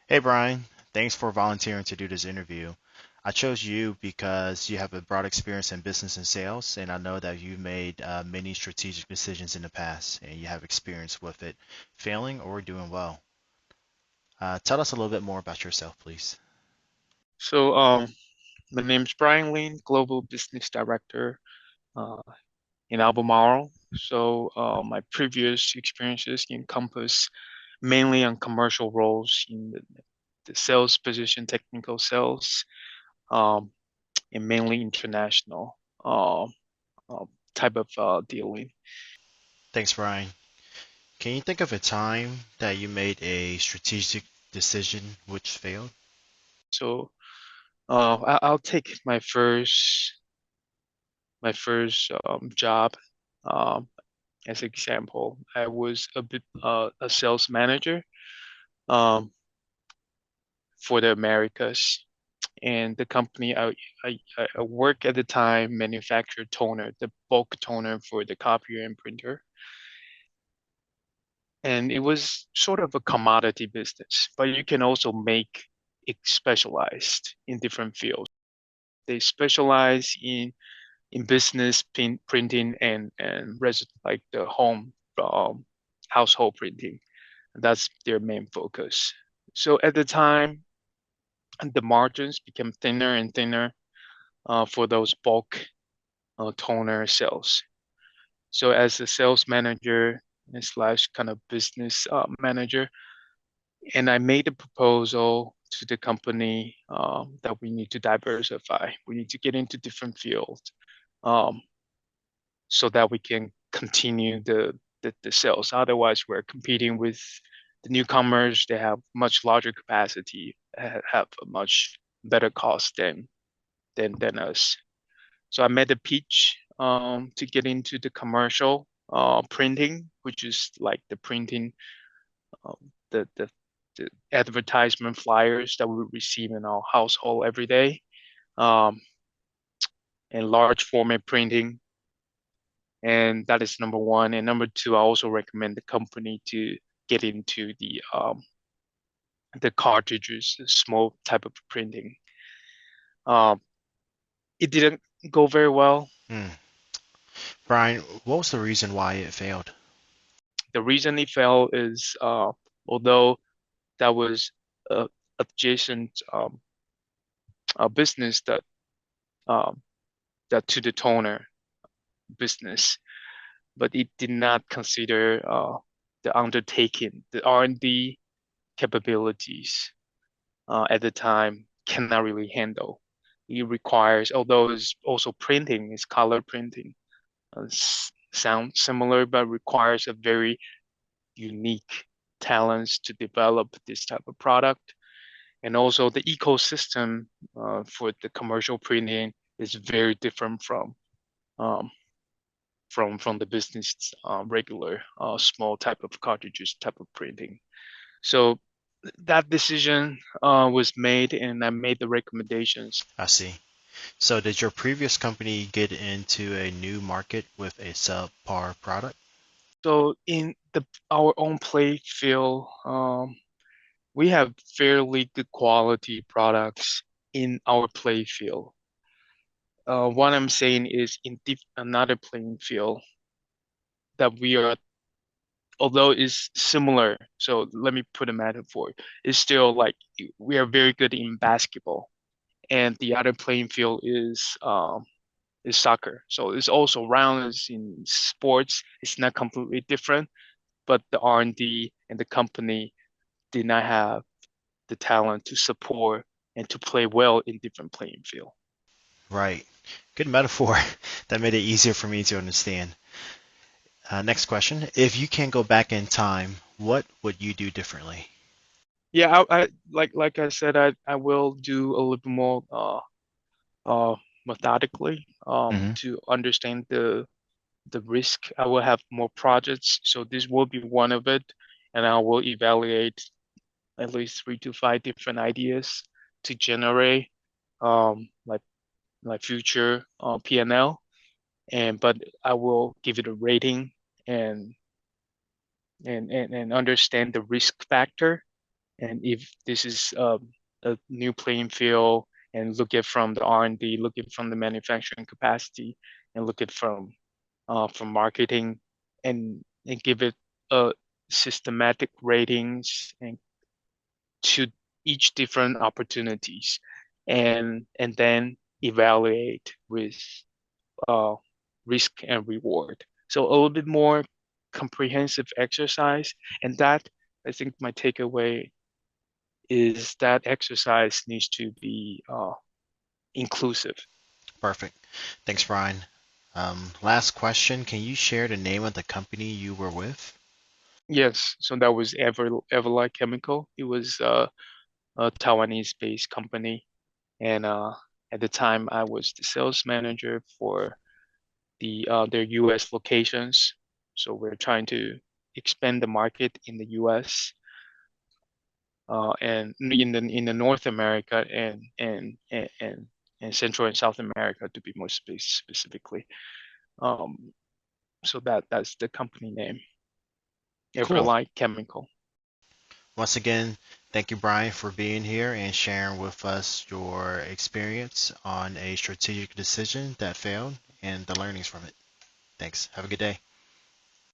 Hey Brian, thanks for volunteering to do this interview. I chose you because you have a broad experience in business and sales, and I know that you've made many strategic decisions in the past, and you have experience with it failing or doing well. Tell us a little bit more about yourself, please. So, my name is Brian Lin, Global Business Director uh, in Albemarle. My previous experiences encompass mainly on commercial roles in the sales position, technical sales, um, and mainly international uh, uh, type of dealing. Thanks, Brian. Can you think of a time that you made a strategic decision which failed? I'll take my first job um, as an example. I was a sales manager um, for the Americas. And the company I work at the time manufactured toner, the bulk toner for the copier and printer. And it was sort of a commodity business, but you can also make it specialized in different fields. They specialize in business printing and like the home um, household printing. That's their main focus. So at the time, the margins became thinner and thinner for those bulk toner sales. So as a sales manager slash kind of business manager, and I made a proposal to the company that we need to diversify. We need to get into different fields um, so that we can continue the sales. Otherwise, we're competing with the newcomers. They have much larger capacity, have a much better cost than us. So I made a pitch to get into the commercial printing, which is like the printing, um, the, the the advertisement flyers that we receive in our household every day, um, and large format printing. And that is number one. And number two, I also recommend the company to get into the cartridges, the small type of printing. Um, it didn't go very well. Hmm. Brian, what was the reason why it failed? The reason it fell is although that was a adjacent business um, that to the toner business, but it did not consider the undertaking, the R&D capabilities at the time cannot really handle. It requires, although it's also printing, it's color printing, sounds similar, but requires a very unique talents to develop this type of product. And also the ecosystem for the commercial printing is very different um, from the business regular small type of cartridges type of printing. So that decision was made, and I made the recommendations. I see. So did your previous company get into a new market with a subpar product? So in the our own play field, we have fairly good quality products in our play field. What I'm saying is in another playing field that we are, although it's similar. So let me put a metaphor. It's still like we are very good in basketball, and the other playing field is soccer. So it's also round as in sports. It's not completely different, but the R&D and the company did not have the talent to support and to play well in different playing field. Right. Good metaphor. That made it easier for me to understand. Next question. If you can go back in time, what would you do differently? Yeah, I like I said, I will do a little bit more uh methodically Hmm. to understand the risk. I will have more projects, so this will be one of it, and I will evaluate at least 3 to 5 different ideas to generate like future P&L, and but I will give it a rating and and understand the risk factor And if this is a new playing field, and look at from the R&D, look at from the manufacturing capacity, and look at from marketing, and give it systematic ratings and to each different opportunities, and then evaluate with uh, risk and reward. So a little bit more comprehensive exercise, and that I think my takeaway is that exercise needs to be inclusive. Perfect. Thanks, Brian. Last question. Can you share the name of the company you were with? Yes, so that was Everlight Chemical. It was a Taiwanese-based company, and at the time I was the sales manager for their U.S. locations. So we're trying to expand the market in the U.S. And in the North America and Central and South America to be more specifically. Um, so that's the company name, Cool. Everlight Chemical. Once again, thank you, Brian, for being here and sharing with us your experience on a strategic decision that failed and the learnings from it. Thanks. Have a good day.